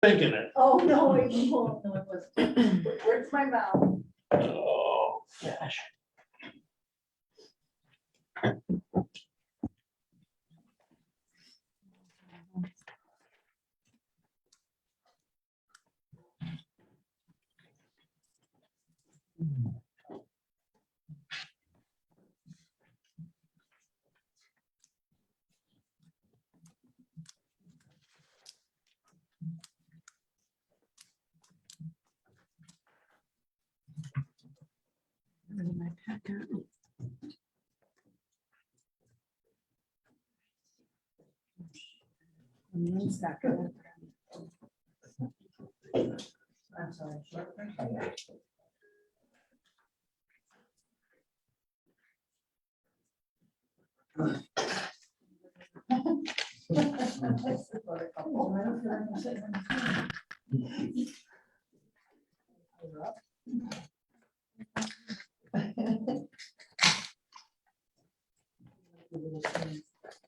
thinking it. Oh, no, it won't. No, it wasn't. Where's my mouth? Oh, gosh. My packet. One second. I'm sorry.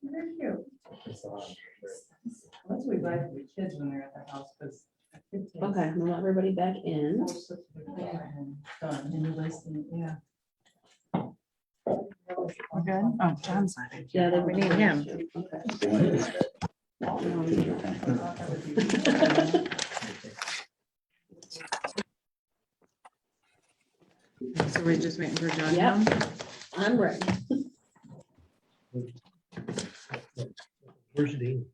They're cute. Once we buy for the kids when they're at the house, because. Okay, I'm gonna let everybody back in. Yeah. We're good? Oh, John's not in. Yeah, We need him. Okay. So we're just waiting for John Yep. now? I'm ready. Where's Dean?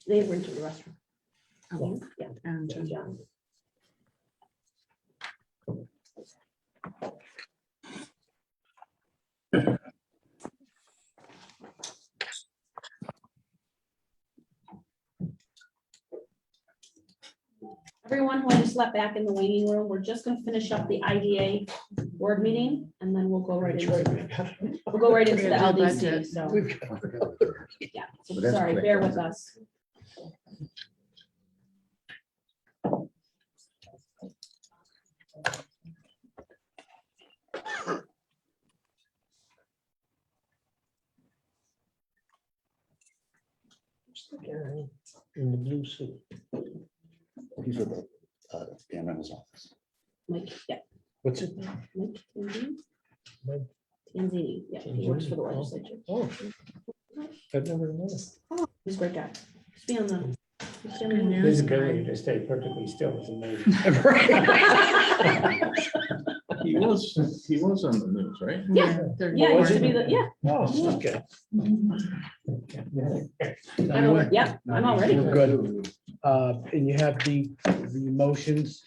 They went to the restroom. Oh, Yeah. and John. John. Everyone who just slept back in the waiting room, we're just gonna finish up the IDA board meeting and then we'll go right into, we'll go right into the We're gonna do LDC, budget. so, yeah, so But that's sorry, quick, bear isn't with it? us. In the blue suit. He's with the, Dan Reynolds' office. Mike, yeah, What's it? Mike Tanzini? Mike Tanzini, yeah, he works for the legislature. Oh, I've never known. He's a great guy. He's be on the. he's be on the- Good news. His ability to stay perfectly still is amazing. He was on the news, right? Yeah, yeah, he used to be the, yeah, Oh, okay. I know, yeah, I'm all ready. We're good. And you have the motions.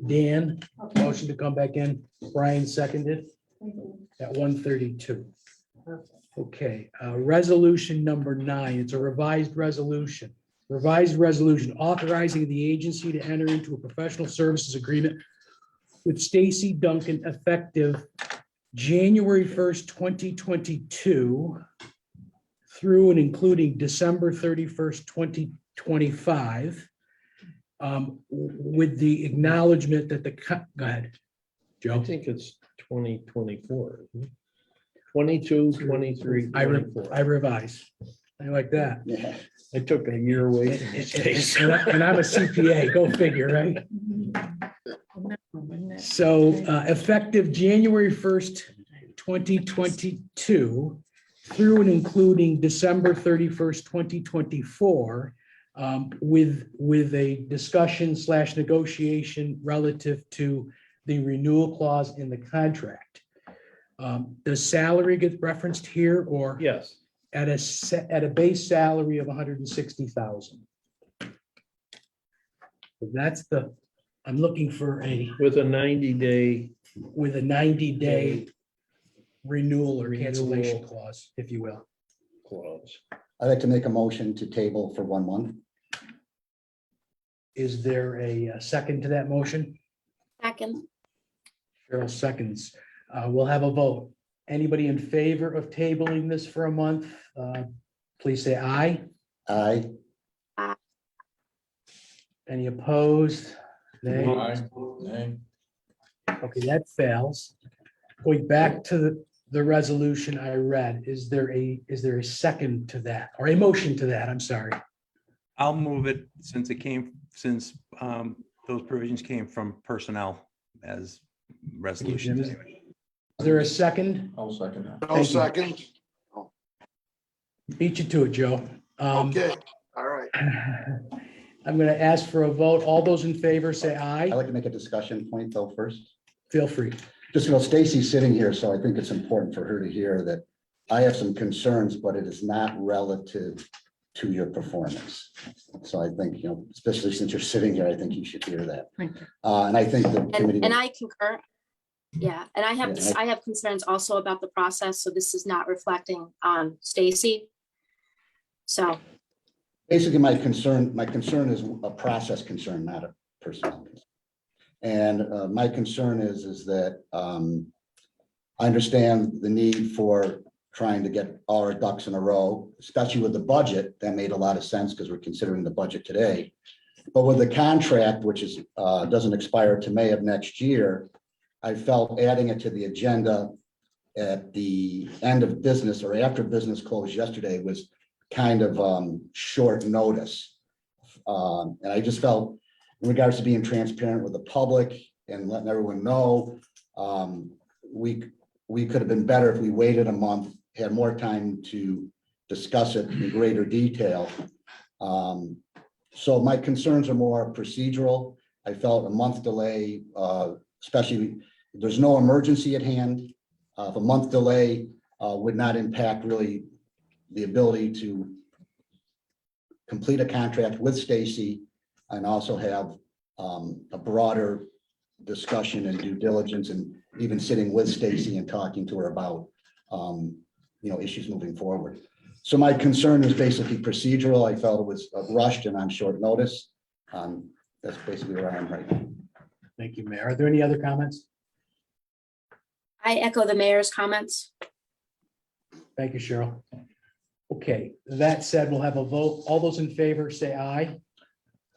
Dan, motion to come back in. Brian seconded at 1:32. Okay, resolution number 9. It's a revised resolution. Revised resolution authorizing the agency to enter into a professional services agreement with Stacy Duncan effective January 1st, 2022 through and including December 31st, 2025. With the acknowledgement that go ahead, I Joe. think it's 2024. 22, 23, I 24. revise. I like that. Yeah. I took a year away from the States. And I'm a CPA, go figure, right? Wouldn't it? So effective January 1st, 2022 through and including December 31st, 2024, with a discussion / negotiation relative to the renewal clause in the contract. Does salary get referenced here or Yes, at a base salary of 160,000? That's I'm looking for with a 90-day with a 90-day renewal or Renewal. cancellation clause, if you will. clause. I'd like to make a motion to table for 1 month. Is there a second to that motion? Second. Cheryl seconds. We'll have a vote. Anybody in favor of tabling this for a month? Please say aye. Aye. Any opposed? Nay. Nay. Okay, that fails. Going back to the resolution I read, is there a second to that or a motion to that? I'm sorry. I'll move it since those provisions came from personnel as resolutions. Jim. Is there a second? I'll second that. Thank No you. second. Beat you to it, Joe. Okay, all right. I'm going to ask for a vote. All those in favor say I'd aye. like to make a discussion point though first. Feel free. Just, Stacy's sitting here, so I think it's important for her to hear that I have some concerns, but it is not relative to your performance. So I think, especially since you're sitting here, I think you should hear that. Thank you. And I think the committee. And I concur. Yeah, and I have, Yeah, I have concerns also about the process, so this is not reflecting on Stacy. So, Basically, my concern is a process concern, not a personal concern. And my concern is that I understand the need for trying to get all our ducks in a row, especially with the budget. That made a lot of sense because we're considering the budget today. But with the contract, which is doesn't expire to May of next year, I felt adding it to the agenda at the end of business or after business closed yesterday was kind of short notice. And I just felt in regards to being transparent with the public and letting everyone know, we could have been better if we waited a month, had more time to discuss it in greater detail. So my concerns are more procedural. I felt a month delay, especially there's no emergency at hand. If a month delay would not impact really the ability to complete a contract with Stacy and also have a broader discussion and due diligence and even sitting with Stacy and talking to her about issues moving forward. So my concern is basically procedural. I felt it was rushed and on short notice. That's basically where I am right now. Thank you, Mayor. Are there any other comments? I echo the mayor's comments. Thank you, Cheryl. Okay, that said, we'll have a vote. All those in favor say aye.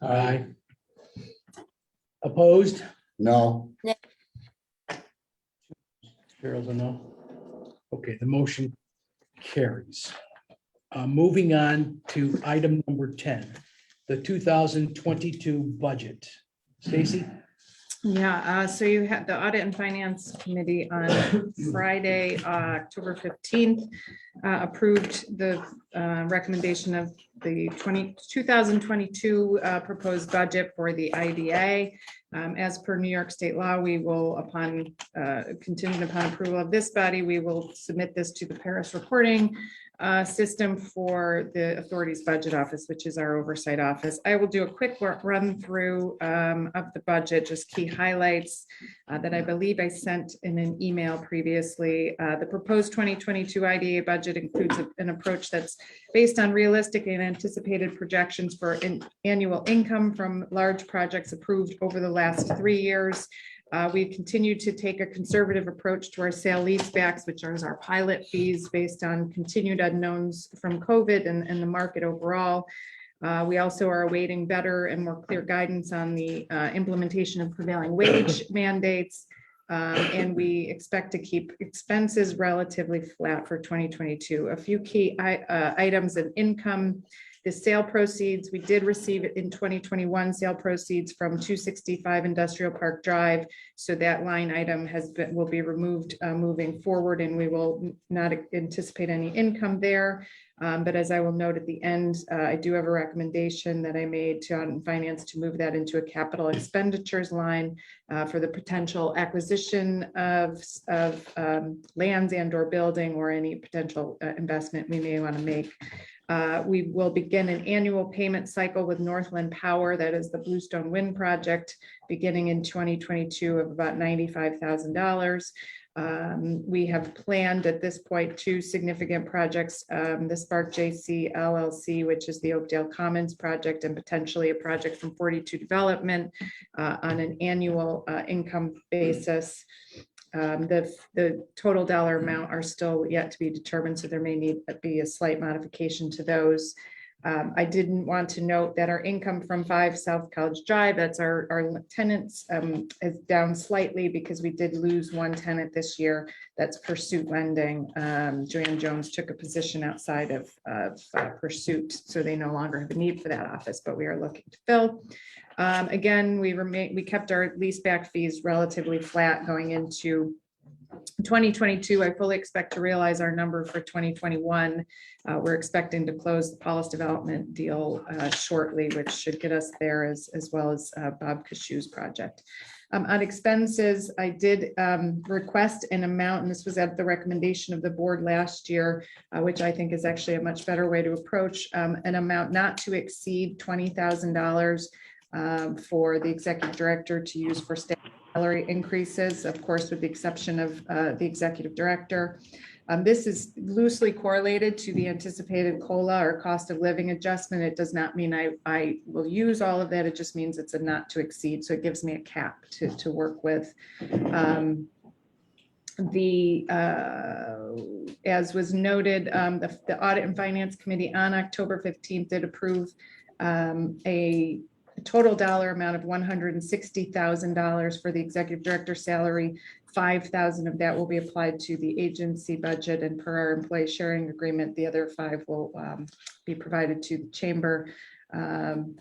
Aye. Opposed? No, Cheryl's a no. Okay, the motion carries. Moving on to item number 10, the 2022 budget. Stacy? Yeah, so you had the Audit and Finance Committee on Friday, October 15th, approved the recommendation of the 2022 proposed budget for the IDA. As per New York State law, we will, contingent upon approval of this body, we will submit this to the Paris reporting system for the authority's budget office, which is our oversight office. I will do a quick run through of the budget, just key highlights that I believe I sent in an email previously. The proposed 2022 IDA budget includes an approach that's based on realistic and anticipated projections for annual income from large projects approved over the last 3 years. We continue to take a conservative approach to our sale leasebacks, which are our pilot fees based on continued unknowns from COVID and the market overall. We also are awaiting better and more clear guidance on the implementation of prevailing wage mandates. And we expect to keep expenses relatively flat for 2022. A few key items of income. The sale proceeds, we did receive in 2021 sale proceeds from 265 Industrial Park Drive. So that line item will be removed moving forward, and we will not anticipate any income there. But as I will note at the end, I do have a recommendation that I made to Audit and Finance to move that into a capital expenditures line for the potential acquisition of lands and or building or any potential investment we may want to make. We will begin an annual payment cycle with Northland Power, that is the Bluestone Wind project, beginning in 2022 of about $95,000. We have planned at this point 2 significant projects, the Spark JC LLC, which is the Oakdale Commons project, and potentially a project from 42 Development on an annual income basis. The total dollar amount are still yet to be determined, so there may need to be a slight modification to those. I didn't want to note that our income from 5 South College Drive, that's our tenants, is down slightly because we did lose one tenant this year. That's Pursuit Lending. Joanne Jones took a position outside of Pursuit, so they no longer have a need for that office, but we are looking to fill. Again, we kept our lease back fees relatively flat going into 2022. I fully expect to realize our number for 2021. We're expecting to close the Paulus development deal shortly, which should get us there, as well as Bob Kashu's project. On expenses, I did request an amount, and this was at the recommendation of the board last year, which I think is actually a much better way to approach an amount not to exceed $20,000 for the executive director to use for staff salary increases, of course, with the exception of the executive director. This is loosely correlated to the anticipated COLA or cost of living adjustment. It does not mean I will use all of that. It just means it's a not to exceed. So it gives me a cap to work with. As was noted, the Audit and Finance Committee on October 15th did approve a total dollar amount of $160,000 for the executive director salary. 5,000 of that will be applied to the agency budget, and per our employee sharing agreement, the other 5 will be provided to the chamber,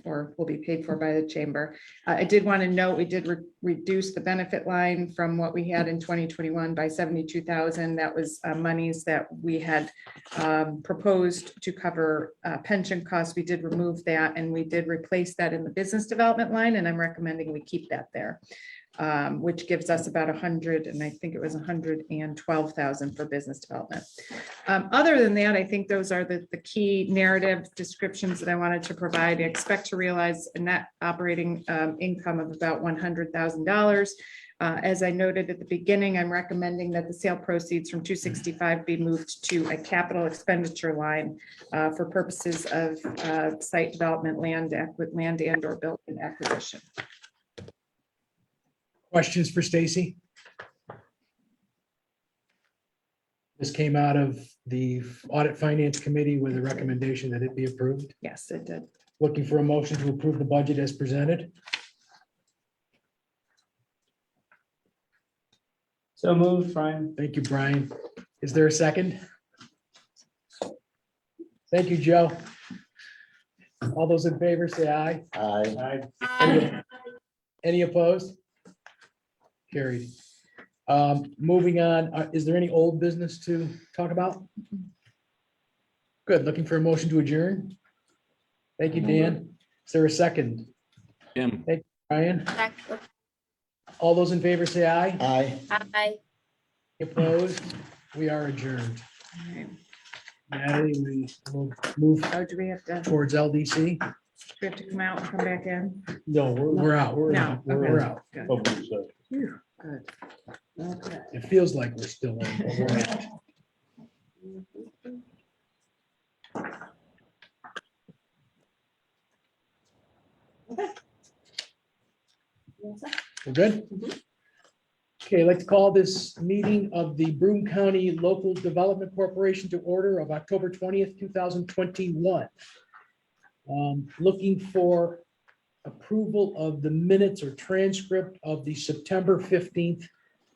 or will be paid for by the chamber. I did want to note we did reduce the benefit line from what we had in 2021 by 72,000. That was monies that we had proposed to cover pension costs. We did remove that, and we did replace that in the business development line, and I'm recommending we keep that there. Which gives us about 100, and I think it was 112,000 for business development. Other than that, I think those are the key narrative descriptions that I wanted to provide. I expect to realize a net operating income of about $100,000. As I noted at the beginning, I'm recommending that the sale proceeds from 265 be moved to a capital expenditure line for purposes of site development, land and or building acquisition. Questions for Stacy? This came out of the Audit Finance Committee with a recommendation that it be approved. Yes, it did. Looking for a motion to approve the budget as presented. So moved, Brian. Thank you, Brian. Is there a second? Thank you, Joe. All those in favor say aye. Aye. Any opposed? Carried. Moving on, is there any old business to talk about? Good, looking for a motion to adjourn. Thank you, Dan. Is there a second? Tim. Thank you, Brian. All those in favor say aye. Aye. Aye. Opposed? We are adjourned. All right. Natalie, we will move Oh, do we have to, do towards LDC. we have to come out and come back in? No, We're out. No, We're okay. out. Good. Public session. Good. Okay. It feels like we're still in, but we're out. We're good? Okay, I'd like to call this meeting of the Broome County Local Development Corporation to order of October 20th, 2021. Looking for approval of the minutes or transcript of the September 15th,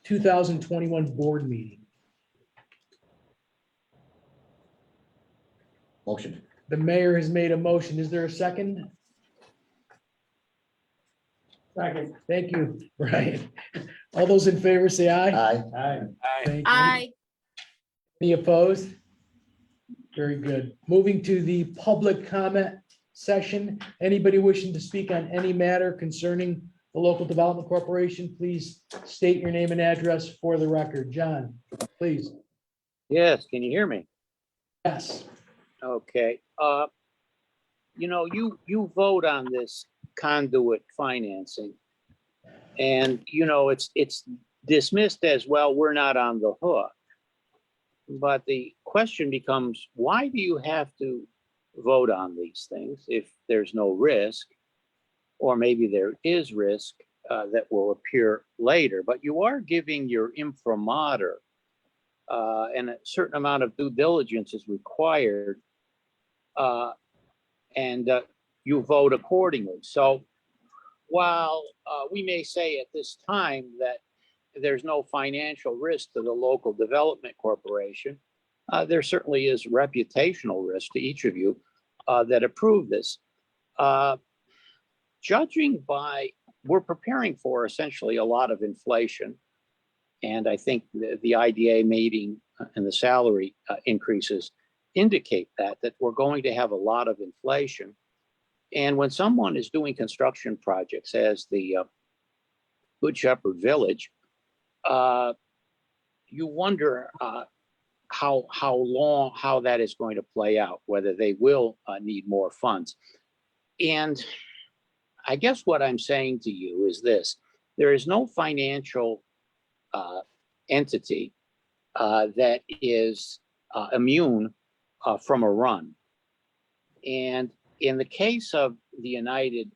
2021 board meeting. Motion. The mayor has made a motion. Is there a second? Second. Thank you, Brian. All those in favor say aye. Aye. Aye. Thank you. Aye. Any opposed? Very good. Moving to the public comment session. Anybody wishing to speak on any matter concerning the local development corporation, please state your name and address for the record. John, please. Yes, can you hear me? Yes. Okay. You know, you vote on this conduit financing. And, you know, it's dismissed as, well, we're not on the hook. But the question becomes, why do you have to vote on these things if there's no risk? Or maybe there is risk that will appear later, but you are giving your imprimatur and a certain amount of due diligence is required and you vote accordingly. So while we may say at this time that there's no financial risk to the local development corporation, there certainly is reputational risk to each of you that approve this. Judging by, we're preparing for essentially a lot of inflation. And I think the IDA meeting and the salary increases indicate that we're going to have a lot of inflation. And when someone is doing construction projects as the Good Shepherd Village, you wonder how that is going to play out, whether they will need more funds. And I guess what I'm saying to you is this: there is no financial entity that is immune from a run. And in the case of the United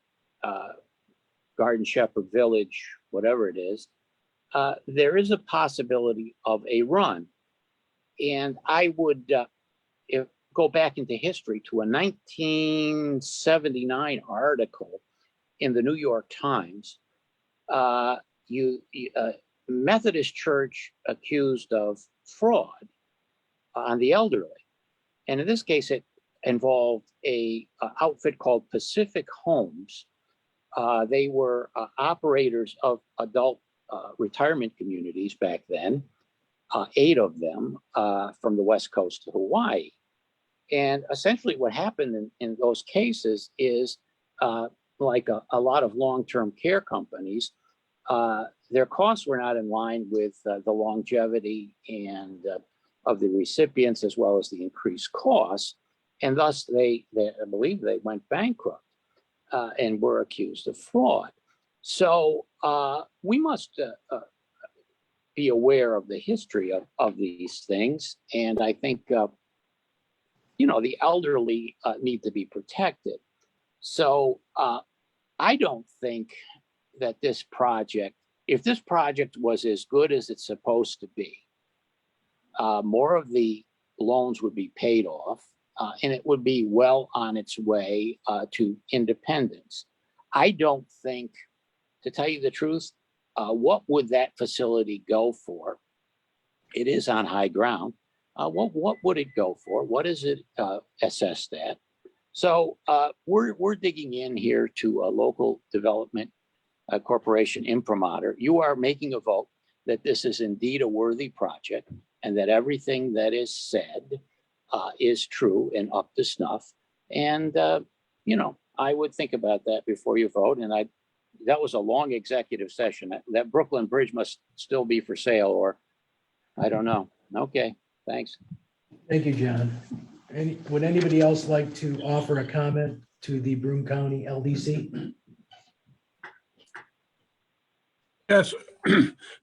Garden Shepherd Village, whatever it is, there is a possibility of a run. And I would go back into history to a 1979 article in the New York Times. Methodist Church accused of fraud on the elderly. And in this case, it involved a outfit called Pacific Homes. They were operators of adult retirement communities back then, 8 of them from the West Coast to Hawaii. And essentially what happened in those cases is like a lot of long-term care companies, their costs were not in line with the longevity and of the recipients, as well as the increased costs. And thus I believe they went bankrupt and were accused of fraud. So we must be aware of the history of these things. And I think, the elderly need to be protected. So I don't think that this project, if this project was as good as it's supposed to be, more of the loans would be paid off and it would be well on its way to independence. I don't think, to tell you the truth, what would that facility go for? It is on high ground. What would it go for? What is it assessed at? So we're digging in here to a local development corporation imprimatur. You are making a vote that this is indeed a worthy project and that everything that is said is true and up to snuff. And, I would think about that before you vote. And that was a long executive session. That Brooklyn Bridge must still be for sale, or I don't know. Okay, thanks. Thank you, John. Would anybody else like to offer a comment to the Broome County LDC? Yes.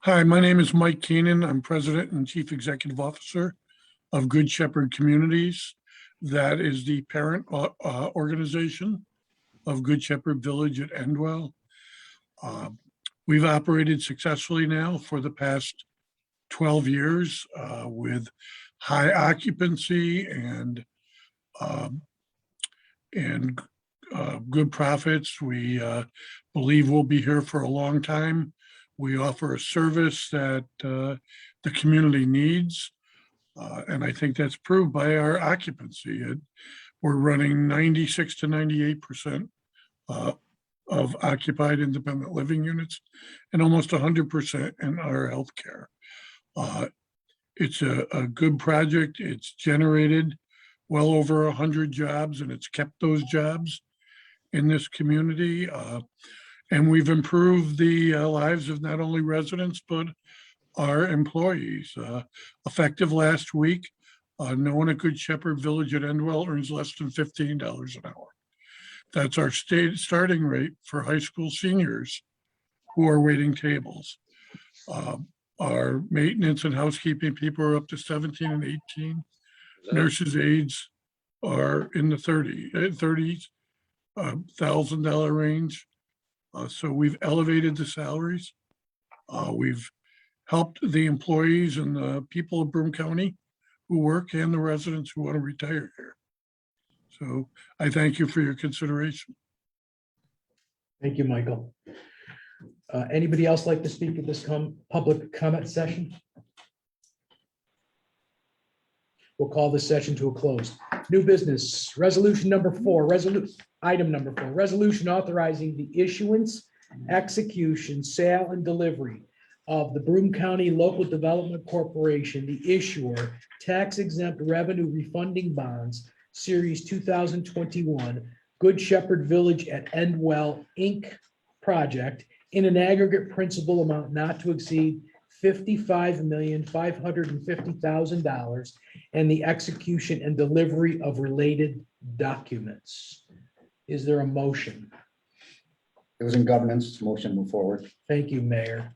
Hi, my name is Mike Keenan. I'm President and Chief Executive Officer of Good Shepherd Communities. That is the parent organization of Good Shepherd Village at Endwell. We've operated successfully now for the past 12 years with high occupancy and good profits. We believe we'll be here for a long time. We offer a service that the community needs, and I think that's proved by our occupancy. We're running 96 to 98% of occupied independent living units and almost 100% in our healthcare. It's a good project. It's generated well over 100 jobs, and it's kept those jobs in this community. And we've improved the lives of not only residents, but our employees. Effective last week, no one at Good Shepherd Village at Endwell earns less than $15 an hour. That's our state starting rate for high school seniors who are waiting tables. Our maintenance and housekeeping people are up to 17 and 18. Nurses' aides are in the $30,000 range. So we've elevated the salaries. We've helped the employees and the people of Broome County who work and the residents who want to retire here. So I thank you for your consideration. Thank you, Michael. Anybody else like to speak at this public comment session? We'll call this session to a close. New business, resolution number 4, item number 4, resolution authorizing the issuance, execution, sale, and delivery of the Broome County Local Development Corporation, the issuer, tax exempt revenue refunding bonds, series 2021, Good Shepherd Village at Endwell, Inc. project in an aggregate principal amount not to exceed $55,550,000 and the execution and delivery of related documents. Is there a motion? It was in governance, motion move forward. Thank you, Mayor.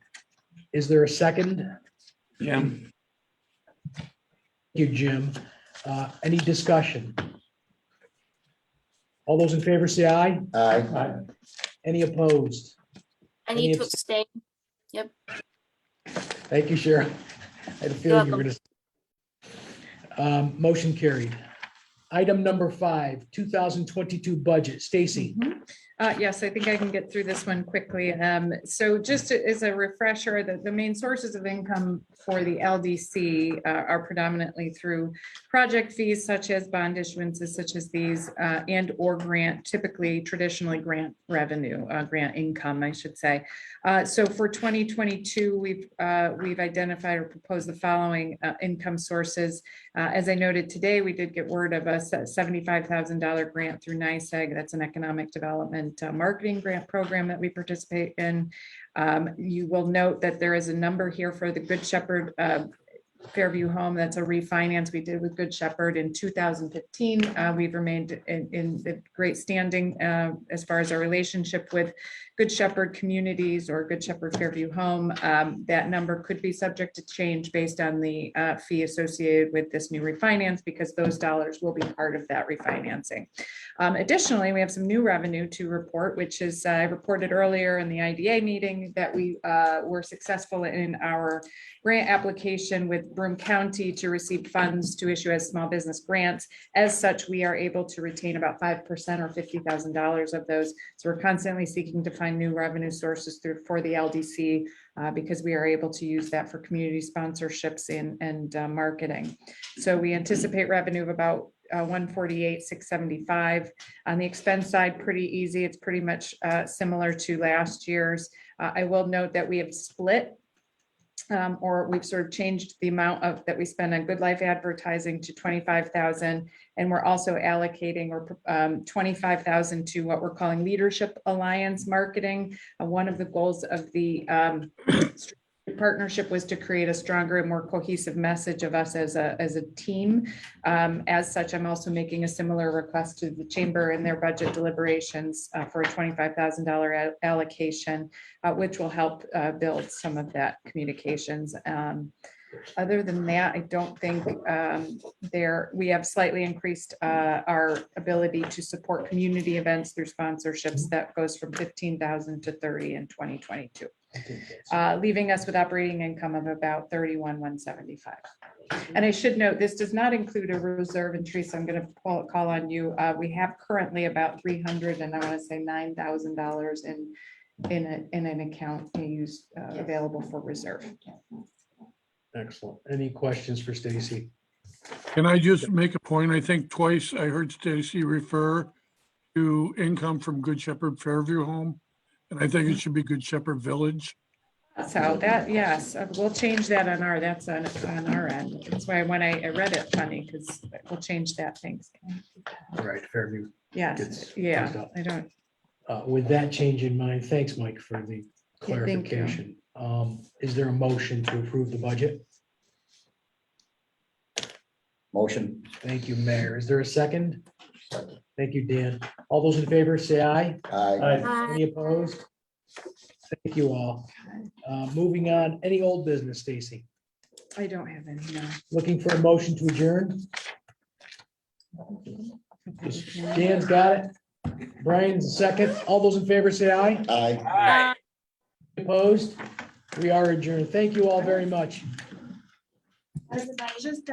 Is there a second? Jim? Thank you, Jim. Any discussion? All those in favor say aye. Aye. Any opposed? I need to Any abstain. Thank you, Cheryl. I had a feeling you were gonna. Motion carried. Item number 5, 2022 budget. Stacy. Yes, I think I can get through this one quickly. So just as a refresher, the main sources of income for the LDC are predominantly through project fees such as bond issuances such as these and or grant, typically traditionally grant revenue, grant income, I should say. So for 2022, we've identified or proposed the following income sources. As I noted today, we did get word of a $75,000 grant through NYSEG. That's an economic development marketing grant program that we participate in. You will note that there is a number here for the Good Shepherd Fairview home. That's a refinance we did with Good Shepherd in 2015. We've remained in great standing as far as our relationship with Good Shepherd Communities or Good Shepherd Fairview Home. That number could be subject to change based on the fee associated with this new refinance because those dollars will be part of that refinancing. Additionally, we have some new revenue to report, which is I reported earlier in the IDA meeting that we were successful in our grant application with Broome County to receive funds to issue as small business grants. As such, we are able to retain about 5% or $50,000 of those. So we're constantly seeking to find new revenue sources for the LDC because we are able to use that for community sponsorships and marketing. So we anticipate revenue of about 148,675. On the expense side, pretty easy. It's pretty much similar to last year's. I will note that we have split or we've sort of changed the amount of that we spend on Good Life advertising to 25,000, and we're also allocating or 25,000 to what we're calling Leadership Alliance marketing. One of the goals of the partnership was to create a stronger and more cohesive message of us as a team. As such, I'm also making a similar request to the chamber in their budget deliberations for a $25,000 allocation, which will help build some of that communications. Other than that, I don't think we have slightly increased our ability to support community events through sponsorships. That goes from 15,000 to 30 in 2022. Leaving us with operating income of about 31,175. And I should note, this does not include a reserve, and Teresa, I'm going to call on you. We have currently about $300 and I want to say $9,000 in an account used available for reserve. Excellent. Any questions for Stacy? Can I just make a point? I think twice I heard Stacy refer to income from Good Shepherd Fairview Home, and I think it should be Good Shepherd Village. So that, yes, we'll change that on our, that's on our end. That's why when I read it, funny, because we'll change that. Thanks. All right, Fairview. Yes, yeah, I don't. With that change in mind, thanks, Mike, for the Yeah, thank you. clarification. Is there a motion to approve the budget? Motion. Thank you, Mayor. Is there a second? Thank you, Dan. All those in favor, say aye. Aye. Any opposed? Thank you all. Moving on, any old business, Stacy? I don't have any, no. Looking for a motion to adjourn? Dan's got it. Brian's a second. All those in favor, say aye. Aye. Opposed? We are adjourned. Thank you all very much. Just